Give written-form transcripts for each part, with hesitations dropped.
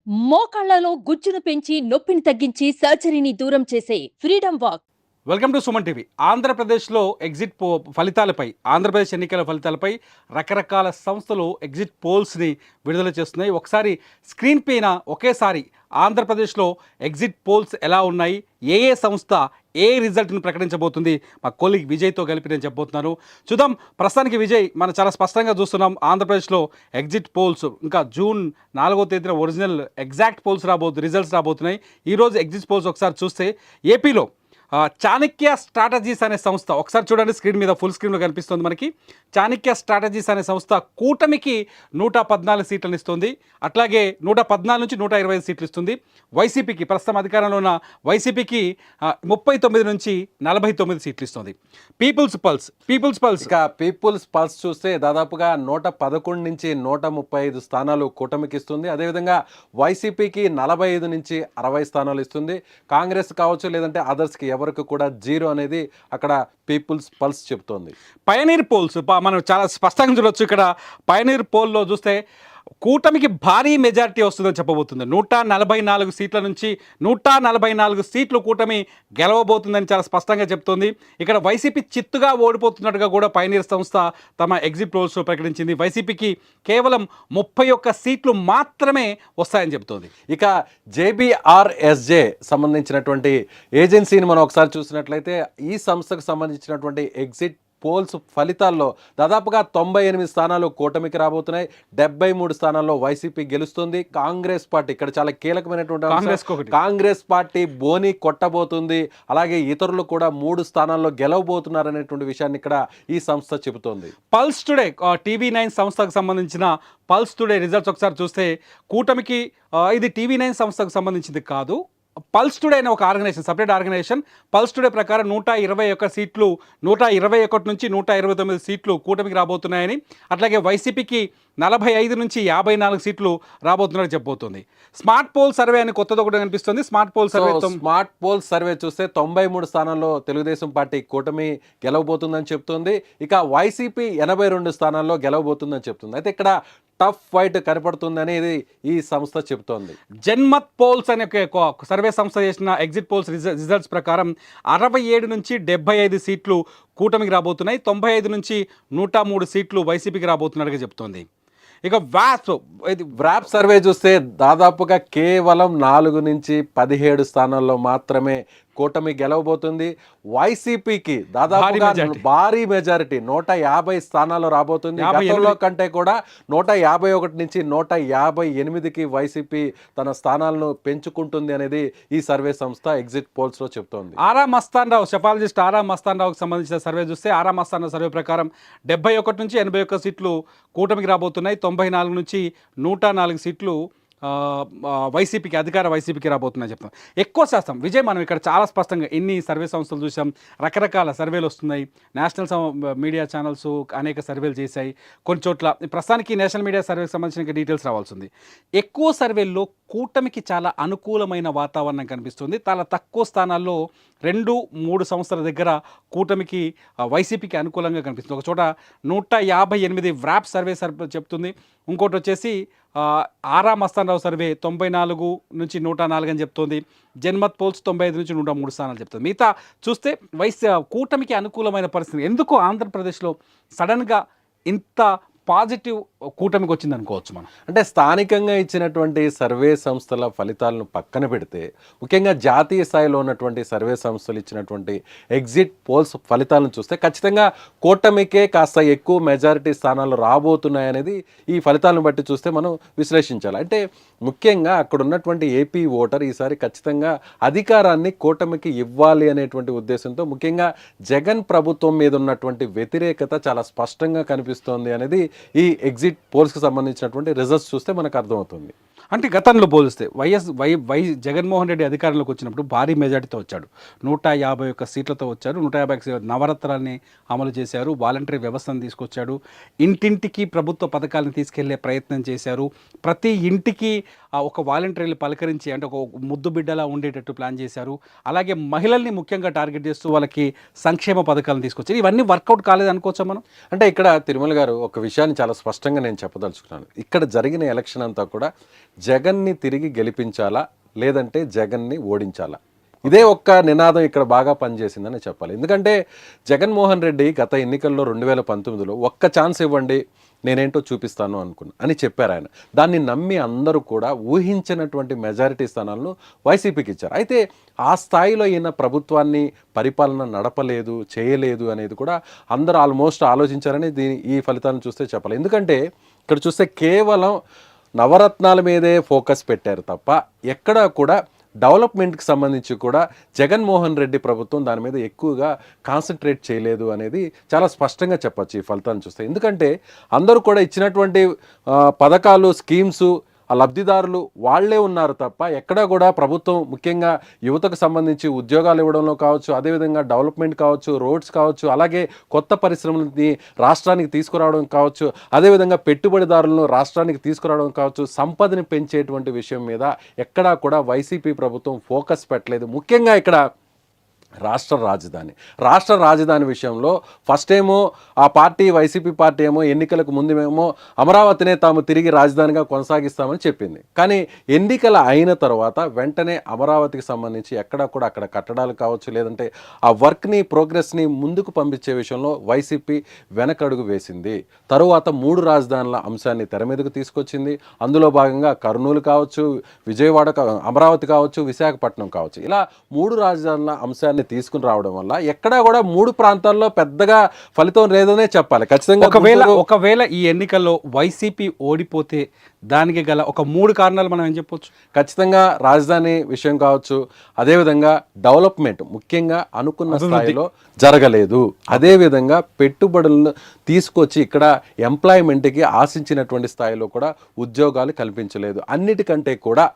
మోకాళ్లలో గుజ్జును పెంచి నొప్పిని తగ్గించి సర్జరీని దూరం చేసే freedom walk. Welcome to Suman TV. ఆంధ్రప్రదేశ్లో ఫలితాలపై, ఆంధ్రప్రదేశ్ ఎన్నికల ఫలితాలపై రకరకాల సంస్థలు ఎగ్జిట్ పోల్స్ని విడుదల చేస్తున్నాయి. ఒకసారి స్క్రీన్ పైన ఒకేసారి ఆంధ్రప్రదేశ్లో ఎగ్జిట్ పోల్స్ ఎలా ఉన్నాయి, ఏ సంస్థ ఏ రిజల్ట్ని ప్రకటించబోతుంది, మా కొలీగ్ విజయ్తో కలిపి నేను చెప్పబోతున్నాను. చూద్దాం. ప్రస్తుతానికి విజయ్, మనం చాలా స్పష్టంగా చూస్తున్నాం ఆంధ్రప్రదేశ్లో ఎగ్జిట్ పోల్స్. ఇంకా జూన్ 4వ తేదీన ఒరిజినల్ ఎగ్జాక్ట్ పోల్స్ రిజల్ట్స్ రాబోతున్నాయి. ఈరోజు ఎగ్జిట్ పోల్స్ ఒకసారి చూస్తే ఏపీలో చాణక్య స్ట్రాటజీస్ అనే సంస్థ, ఒకసారి చూడండి స్క్రీన్ మీద, ఫుల్ స్క్రీన్లో కనిపిస్తుంది మనకి. చాణక్య స్ట్రాటజీస్ అనే సంస్థ కూటమికి 114 సీట్లను ఇస్తుంది. అట్లాగే 114 నుంచి 125 సీట్లు ఇస్తుంది. వైసీపీకి, ప్రస్తుతం అధికారంలో ఉన్న వైసీపీకి 39 నుంచి 49 సీట్లు ఇస్తుంది. పీపుల్స్ పల్స్ ఇక పీపుల్స్ పల్స్ చూస్తే దాదాపుగా 111 నుంచి 135 స్థానాలు కూటమికి ఇస్తుంది. అదేవిధంగా వైసీపీకి 45 నుంచి 60 స్థానాలు ఇస్తుంది. కాంగ్రెస్ కావచ్చు, లేదంటే అదర్స్కి ఎవరికి కూడా 0 అనేది అక్కడ పీపుల్స్ పల్స్ చెప్తోంది. పయనీర్ పోల్స్ మనం చాలా స్పష్టంగా చూడొచ్చు. ఇక్కడ పయనీర్ పోల్లో చూస్తే కూటమికి భారీ మెజారిటీ వస్తుందని చెప్పబోతుంది. 144 సీట్ల నుంచి 144 సీట్లు కూటమి గెలవబోతుందని చాలా స్పష్టంగా చెప్తోంది. ఇక్కడ వైసీపీ చిత్తుగా ఓడిపోతున్నట్టుగా కూడా పయనీర్ సంస్థ తమ ఎగ్జిట్ పోల్స్లో ప్రకటించింది. వైసీపీకి కేవలం 31 సీట్లు మాత్రమే వస్తాయని చెప్తోంది. ఇక జేబీఆర్ఎస్జే సంబంధించినటువంటి ఏజెన్సీని మనం ఒకసారి చూసినట్లయితే ఈ సంస్థకు సంబంధించినటువంటి ఎగ్జిట్ పోల్స్ ఫలితాల్లో దాదాపుగా 98 స్థానాలు కూటమికి రాబోతున్నాయి. 73 స్థానాల్లో వైసీపీ గెలుస్తుంది. కాంగ్రెస్ పార్టీ ఇక్కడ చాలా కీలకమైనటువంటి కాంగ్రెస్ పార్టీ బోని కొట్టబోతుంది. అలాగే ఇతరులు కూడా 3 స్థానాల్లో గెలవబోతున్నారు అనేటువంటి విషయాన్ని ఇక్కడ ఈ సంస్థ చెబుతోంది. పల్స్ టుడే TV9 సంస్థకు సంబంధించిన పల్స్ టుడే రిజల్ట్స్ ఒకసారి చూస్తే కూటమికి, ఇది TV9 సంస్థకు సంబంధించింది కాదు, పల్స్ టుడే అనే ఒక organisation, separate organisation. Pulse today ప్రకారం 121 సీట్లు, 121 నుంచి 129 సీట్లు కూటమికి రాబోతున్నాయని, అట్లాగే వైసీపీకి 45 నుంచి 54 సీట్లు రాబోతున్నట్టు చెప్పబోతుంది. స్మార్ట్ పోల్ సర్వే అని కొత్తది ఒకటి కనిపిస్తుంది. స్మార్ట్ పోల్ సర్వే చూస్తే 93 స్థానాల్లో తెలుగుదేశం పార్టీ కూటమి గెలవబోతుందని చెప్తుంది. ఇక వైసీపీ 82 స్థానాల్లో గెలవబోతుందని చెప్తుంది. అయితే ఇక్కడ టఫ్ ఫైట్ కనపడుతుంది అనేది ఈ సంస్థ చెబుతోంది. జన్మత్ పోల్స్ అనే ఒక సర్వే సంస్థ చేసిన ఎగ్జిట్ పోల్స్ రిజల్ట్స్ ప్రకారం 67 నుంచి 75 సీట్లు కూటమికి రాబోతున్నాయి. 95 నుంచి 103 సీట్లు వైసీపీకి రాబోతున్నట్టుగా చెప్తోంది. ఇక వ్రాప్ సర్వే చూస్తే దాదాపుగా కేవలం 4 నుంచి 17 స్థానాల్లో మాత్రమే కూటమి గెలవబోతుంది. వైసీపీకి దాదాపుగా భారీ మెజారిటీ 150 స్థానాలు రాబోతుంది. గతంలో కంటే కూడా 151 నుంచి 158కి వైసీపీ తన స్థానాలను పెంచుకుంటుంది అనేది ఈ సర్వే సంస్థ ఎగ్జిట్ పోల్స్ లో చెప్తోంది. ఆరా మస్తాన్ రావు, సెఫాలజిస్ట్ ఆరా మస్తాన్ రావుకి సంబంధించిన సర్వే చూస్తే ఆరా మస్తాన్ రావు సర్వే ప్రకారం 71 నుంచి 81 సీట్లు కూటమికి రాబోతున్నాయి. 94 నుంచి 104 సీట్లు వైసీపీకి, అధికార వైసీపీకి రాబోతుందని చెప్తాం. ఎక్కువ శాతం విజయ్, మనం ఇక్కడ చాలా స్పష్టంగా ఎన్ని సర్వే సంస్థలు చూసాం, రకరకాల సర్వేలు వస్తున్నాయి. నేషనల్ మీడియా ఛానల్స్ అనేక సర్వేలు చేశాయి. కొన్ని చోట్ల ప్రస్తుతానికి నేషనల్ మీడియా సర్వేకి సంబంధించిన డీటెయిల్స్ రావాల్సింది. ఎక్కువ సర్వేల్లో కూటమికి చాలా అనుకూలమైన వాతావరణం కనిపిస్తుంది. చాలా తక్కువ స్థానాల్లో 2-3 సంస్థల దగ్గర కూటమికి, వైసీపీకి అనుకూలంగా కనిపిస్తుంది. ఒక చోట 158 వ్రాప్ సర్వే చెప్తుంది. ఇంకోటి వచ్చేసి ఆరా మస్తాన్ రావు సర్వే 94 నుంచి 104 అని చెప్తోంది. జన్మత్ పోల్స్ 95 నుంచి 103 స్థానాలు చెప్తుంది. మిగతా చూస్తే కూటమికి అనుకూలమైన పరిస్థితి. ఎందుకు ఆంధ్రప్రదేశ్లో సడన్గా ఇంత పాజిటివ్ కూటమికి వచ్చింది అనుకోవచ్చు మనం? అంటే స్థానికంగా ఇచ్చినటువంటి సర్వే సంస్థల ఫలితాలను పక్కన పెడితే, ముఖ్యంగా జాతీయ స్థాయిలో ఉన్నటువంటి సర్వే సంస్థలు ఇచ్చినటువంటి ఎగ్జిట్ పోల్స్ ఫలితాలను చూస్తే ఖచ్చితంగా కూటమికే కాస్త ఎక్కువ మెజారిటీ స్థానాలు రాబోతున్నాయనేది ఈ ఫలితాలను బట్టి చూస్తే మనం విశ్లేషించాలి. అంటే ముఖ్యంగా అక్కడ ఉన్నటువంటి ఏపీ ఓటర్ ఈసారి ఖచ్చితంగా అధికారాన్ని కూటమికి ఇవ్వాలి అనేటువంటి ఉద్దేశంతో, ముఖ్యంగా జగన్ ప్రభుత్వం మీద ఉన్నటువంటి వ్యతిరేకత చాలా స్పష్టంగా కనిపిస్తోంది అనేది ఈ ఎగ్జిట్ పోల్స్కి సంబంధించినటువంటి రిజల్ట్స్ చూస్తే మనకు అర్థమవుతుంది. అంటే గతంలో పోలిస్తే జగన్మోహన్ రెడ్డి అధికారంలోకి వచ్చినప్పుడు భారీ మెజార్టీతో వచ్చాడు. 151 సీట్లతో వచ్చారు. 150 నవరత్నాల్ని అమలు చేశారు. వాలంటరీ వ్యవస్థను తీసుకొచ్చాడు. ఇంటింటికి ప్రభుత్వ పథకాలను తీసుకెళ్లే ప్రయత్నం చేశారు. ప్రతి ఇంటికి ఒక వాలంటీర్లు పలకరించి, అంటే ఒక ముద్దు బిడ్డలా ఉండేటట్టు ప్లాన్ చేశారు. అలాగే మహిళల్ని ముఖ్యంగా టార్గెట్ చేస్తూ వాళ్ళకి సంక్షేమ పథకాలను తీసుకొచ్చారు. ఇవన్నీ వర్కౌట్ కాలేదు అనుకోవచ్చా మనం? అంటే ఇక్కడ తిరుమల గారు ఒక విషయాన్ని చాలా స్పష్టంగా నేను చెప్పదలుచుకున్నాను. ఇక్కడ జరిగిన ఎలక్షన్ అంతా కూడా జగన్ని తిరిగి గెలిపించాలా లేదంటే జగన్ని ఓడించాలా? ఇదే ఒక్క నినాదం ఇక్కడ బాగా పనిచేసిందని చెప్పాలి. ఎందుకంటే జగన్మోహన్ రెడ్డి గత ఎన్నికల్లో 2019లో ఒక్క ఛాన్స్ ఇవ్వండి నేనేంటో చూపిస్తాను అని చెప్పారు ఆయన. దాన్ని నమ్మి అందరూ కూడా ఊహించినటువంటి మెజారిటీ స్థానాలను వైసీపీకి ఇచ్చారు. అయితే ఆ స్థాయిలో ఈయన ప్రభుత్వాన్ని పరిపాలన నడపలేదు, చేయలేదు అనేది కూడా అందరూ ఆల్మోస్ట్ ఆలోచించారని ఈ ఫలితాలను చూస్తే చెప్పాలి. ఎందుకంటే ఇక్కడ చూస్తే కేవలం నవరత్నాల మీదే ఫోకస్ పెట్టారు తప్ప ఎక్కడా కూడా డెవలప్మెంట్కి సంబంధించి కూడా జగన్మోహన్ రెడ్డి ప్రభుత్వం దాని మీద ఎక్కువగా కాన్సన్ట్రేట్ చేయలేదు అనేది చాలా స్పష్టంగా చెప్పచ్చు ఈ ఫలితాలను చూస్తే. ఎందుకంటే అందరూ కూడా ఇచ్చినటువంటి పథకాలు, స్కీమ్స్, ఆ లబ్ధిదారులు వాళ్లే ఉన్నారు తప్ప ఎక్కడా కూడా ప్రభుత్వం ముఖ్యంగా యువతకు సంబంధించి ఉద్యోగాలు ఇవ్వడంలో కావచ్చు, అదేవిధంగా డెవలప్మెంట్ కావచ్చు, రోడ్స్ కావచ్చు, అలాగే కొత్త పరిశ్రమలని రాష్ట్రానికి తీసుకురావడం కావచ్చు, అదేవిధంగా పెట్టుబడిదారులను రాష్ట్రానికి తీసుకురావడం కావచ్చు, సంపదని పెంచేటువంటి విషయం మీద ఎక్కడా కూడా వైసీపీ ప్రభుత్వం ఫోకస్ పెట్టలేదు. ముఖ్యంగా ఇక్కడ రాష్ట్ర రాజధాని విషయంలో ఫస్ట్ ఏమో ఆ పార్టీ వైసీపీ పార్టీ ఏమో ఎన్నికలకు ముందేమో అమరావతినే తాము తిరిగి రాజధానిగా కొనసాగిస్తామని చెప్పింది. కానీ ఎన్నికల అయిన తర్వాత వెంటనే అమరావతికి సంబంధించి ఎక్కడా కూడా అక్కడ కట్టడాలు కావచ్చు, లేదంటే ఆ వర్క్ని, ప్రోగ్రెస్ని ముందుకు పంపించే విషయంలో వైసీపీ వెనకడుగు వేసింది. తరువాత 3 రాజధానుల అంశాన్ని తెర మీదకు తీసుకొచ్చింది. అందులో భాగంగా కర్నూలు కావచ్చు, విజయవాడ, అమరావతి కావచ్చు, విశాఖపట్నం కావచ్చు, ఇలా 3 రాజధానుల అంశాన్ని తీసుకుని రావడం వల్ల ఎక్కడా కూడా 3 ప్రాంతాల్లో పెద్దగా ఫలితం లేదనే చెప్పాలి. ఖచ్చితంగా ఒకవేళ ఈ ఎన్నికల్లో వైసీపీ ఓడిపోతే దానికి గల ఒక 3 కారణాలు మనం ఏం చెప్పొచ్చు? ఖచ్చితంగా రాజధాని విషయం కావచ్చు, అదేవిధంగా డెవలప్మెంట్ ముఖ్యంగా అనుకున్న స్థాయిలో జరగలేదు, అదేవిధంగా పెట్టుబడులను తీసుకొచ్చి ఇక్కడ ఎంప్లాయ్మెంట్కి ఆశించినటువంటి స్థాయిలో కూడా ఉద్యోగాలు కల్పించలేదు. అన్నిటికంటే కూడా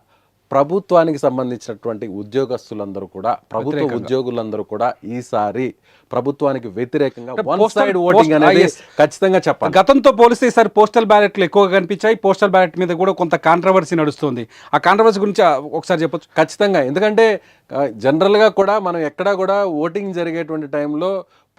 ప్రభుత్వానికి సంబంధించినటువంటి ఉద్యోగస్తులందరూ కూడా, ప్రభుత్వ ఉద్యోగులందరూ కూడా ఈసారి ప్రభుత్వానికి వ్యతిరేకంగా వన్ సైడ్ ఓటింగ్ అనేది ఖచ్చితంగా చెప్పాలి. గతంతో పోలిస్తే ఈసారి పోస్టల్ బ్యాలెట్లు ఎక్కువగా కనిపించాయి. పోస్టల్ బ్యాలెట్ మీద కూడా కొంత కాంట్రవర్సీ నడుస్తుంది. ఆ కాంట్రవర్సీ గురించి ఒకసారి చెప్పొచ్చు? ఖచ్చితంగా. ఎందుకంటే జనరల్గా కూడా మనం ఎక్కడా కూడా ఓటింగ్ జరిగేటువంటి టైంలో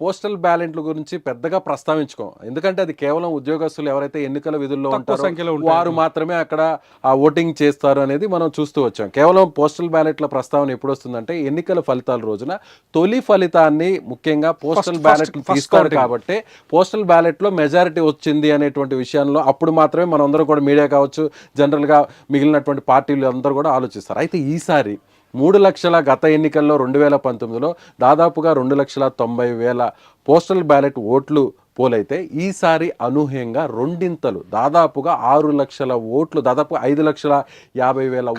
పోస్టల్ బ్యాలెట్ల గురించి పెద్దగా ప్రస్తావించుకోం. ఎందుకంటే అది కేవలం ఉద్యోగస్తులు ఎవరైతే ఎన్నికల విధుల్లో ఉంటారో వారు మాత్రమే అక్కడ ఆ ఓటింగ్ చేస్తారు అనేది మనం చూస్తూ వచ్చాం. కేవలం పోస్టల్ బ్యాలెట్ల ప్రస్తావన ఎప్పుడు వస్తుందంటే ఎన్నికల ఫలితాల రోజున తొలి ఫలితాన్ని ముఖ్యంగా పోస్టల్ బ్యాలెట్ తీసుకోరు కాబట్టి పోస్టల్ బ్యాలెట్లో మెజారిటీ వచ్చింది అనేటువంటి విషయంలో అప్పుడు మాత్రమే మనం అందరూ కూడా, మీడియా కావచ్చు, జనరల్గా మిగిలినటువంటి పార్టీలు అందరూ కూడా ఆలోచిస్తారు. అయితే ఈసారి 3 లక్షల, గత ఎన్నికల్లో 2019లో దాదాపుగా 2,90,000 పోస్టల్ బ్యాలెట్ ఓట్లు పోలైతే ఈసారి అనూహ్యంగా రెండింతలు దాదాపుగా 6 లక్షల ఓట్లు, దాదాపు 5,50,000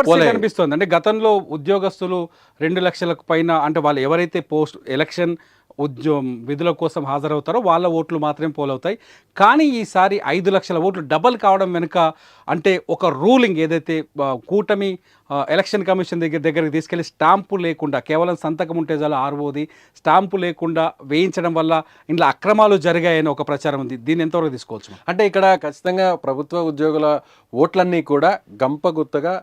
ఓట్లు కనిపిస్తుంది. అంటే గతంలో ఉద్యోగస్తులు 2 లక్షలకు పైన, అంటే వాళ్ళు ఎవరైతే ఎలక్షన్ విధుల కోసం హాజరవుతారో వాళ్ళ ఓట్లు మాత్రమే పోలవుతాయి. కానీ ఈసారి 5 లక్షల ఓట్లు డబల్ కావడం వెనుక అంటే ఒక రూలింగ్ ఏదైతే కూటమి ఎలక్షన్ కమిషన్ దగ్గరికి తీసుకెళ్లి స్టాంపు లేకుండా, కేవలం సంతకం ఉంటే చాలు ఆర్ఓది, స్టాంపు లేకుండా వేయించడం వల్ల ఇంట్లో అక్రమాలు జరిగాయని ఒక ప్రచారం ఉంది. దీన్ని ఎంతవరకు తీసుకోవచ్చు? అంటే ఇక్కడ ఖచ్చితంగా ప్రభుత్వ ఉద్యోగుల ఓట్లన్నీ కూడా గంపగుత్తగా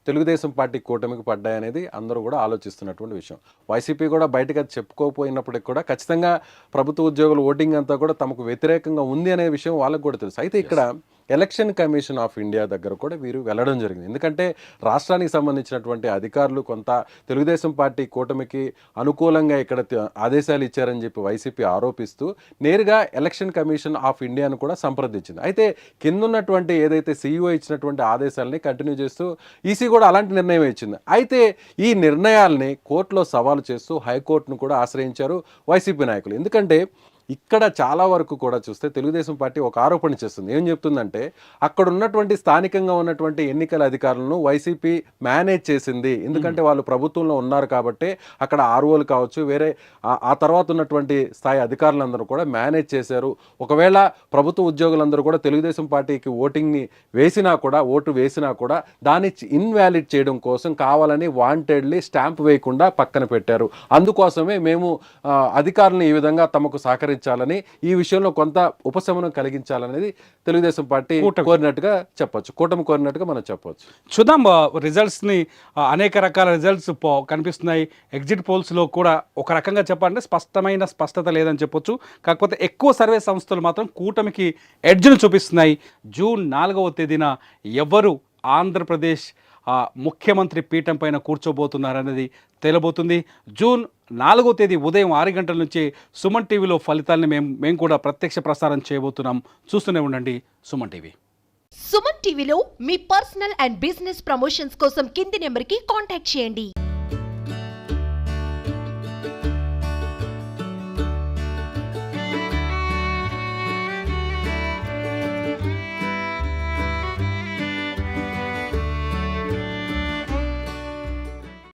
తెలుగుదేశం పార్టీ కూటమికి పడ్డాయనేది అందరూ కూడా ఆలోచిస్తున్నటువంటి విషయం. వైసీపీ కూడా బయటకు అది చెప్పుకోకపోయినప్పటికీ కూడా ఖచ్చితంగా ప్రభుత్వ ఉద్యోగుల ఓటింగ్ అంతా కూడా తమకు వ్యతిరేకంగా ఉంది అనే విషయం వాళ్ళకు కూడా తెలుసు. అయితే ఇక్కడ ఎలక్షన్ కమిషన్ ఆఫ్ ఇండియా దగ్గర కూడా వీరు వెళ్ళడం జరిగింది. ఎందుకంటే రాష్ట్రానికి సంబంధించినటువంటి అధికారులు కొంత తెలుగుదేశం పార్టీ కూటమికి అనుకూలంగా ఇక్కడ ఆదేశాలు ఇచ్చారని చెప్పి వైసీపీ ఆరోపిస్తూ నేరుగా ఎలక్షన్ కమిషన్ ఆఫ్ ఇండియాను కూడా సంప్రదించింది. అయితే కిందున్నటువంటి ఏదైతే సీఈఓ ఇచ్చినటువంటి ఆదేశాలని కంటిన్యూ చేస్తూ ఈసీ కూడా అలాంటి నిర్ణయం ఇచ్చింది. అయితే ఈ నిర్ణయాల్ని కోర్టులో సవాలు చేస్తూ హైకోర్టును కూడా ఆశ్రయించారు వైసీపీ నాయకులు. ఎందుకంటే ఇక్కడ చాలా వరకు కూడా చూస్తే తెలుగుదేశం పార్టీ ఒక ఆరోపణ చేస్తుంది. ఏం చెప్తుందంటే అక్కడ ఉన్నటువంటి స్థానికంగా ఉన్నటువంటి ఎన్నికల అధికారులను వైసీపీ మేనేజ్ చేసింది. ఎందుకంటే వాళ్ళు ప్రభుత్వంలో ఉన్నారు కాబట్టి అక్కడ ఆర్ఓలు కావచ్చు, వేరే ఆ తర్వాత ఉన్నటువంటి స్థాయి అధికారులందరూ కూడా మేనేజ్ చేశారు. ఒకవేళ ప్రభుత్వ ఉద్యోగులందరూ కూడా తెలుగుదేశం పార్టీకి ఓటు వేసినా కూడా దాన్ని ఇన్వాలిడ్ చేయడం కోసం కావాలని వాంటెడ్లీ స్టాంప్ వేయకుండా పక్కన పెట్టారు. అందుకోసమే మేము అధికారులను ఈ విధంగా తమకు సహకరించాలని, ఈ విషయంలో కొంత ఉపశమనం కలిగించాలనేది తెలుగుదేశం పార్టీ కోరినట్టుగా చెప్పొచ్చు, కూటమి కోరినట్టుగా మనం చెప్పొచ్చు. చూద్దాం రిజల్ట్స్ని. అనేక రకాల రిజల్ట్స్ కనిపిస్తున్నాయి. ఎగ్జిట్ పోల్స్లో కూడా ఒక రకంగా చెప్పాలంటే స్పష్టత లేదని చెప్పొచ్చు. కాకపోతే ఎక్కువ సర్వే సంస్థలు మాత్రం కూటమికి ఎడ్జ్ను చూపిస్తున్నాయి. జూన్ 4వ తేదీన ఎవరు ఆంధ్రప్రదేశ్ ముఖ్యమంత్రి పీఠం పైన కూర్చోబోతున్నారనేది తేలబోతుంది. జూన్ 4వ తేదీ ఉదయం 6 గంటల నుంచి సుమన్ టీవీలో ఫలితాలని మేము కూడా ప్రత్యక్ష ప్రసారం చేయబోతున్నాం. చూస్తూనే ఉండండి సుమన్ టీవీ. సుమన్ టీవీలో మీ పర్సనల్ అండ్ బిజినెస్ ప్రమోషన్స్ కోసం కింది నెంబర్కి కాంటాక్ట్ చేయండి.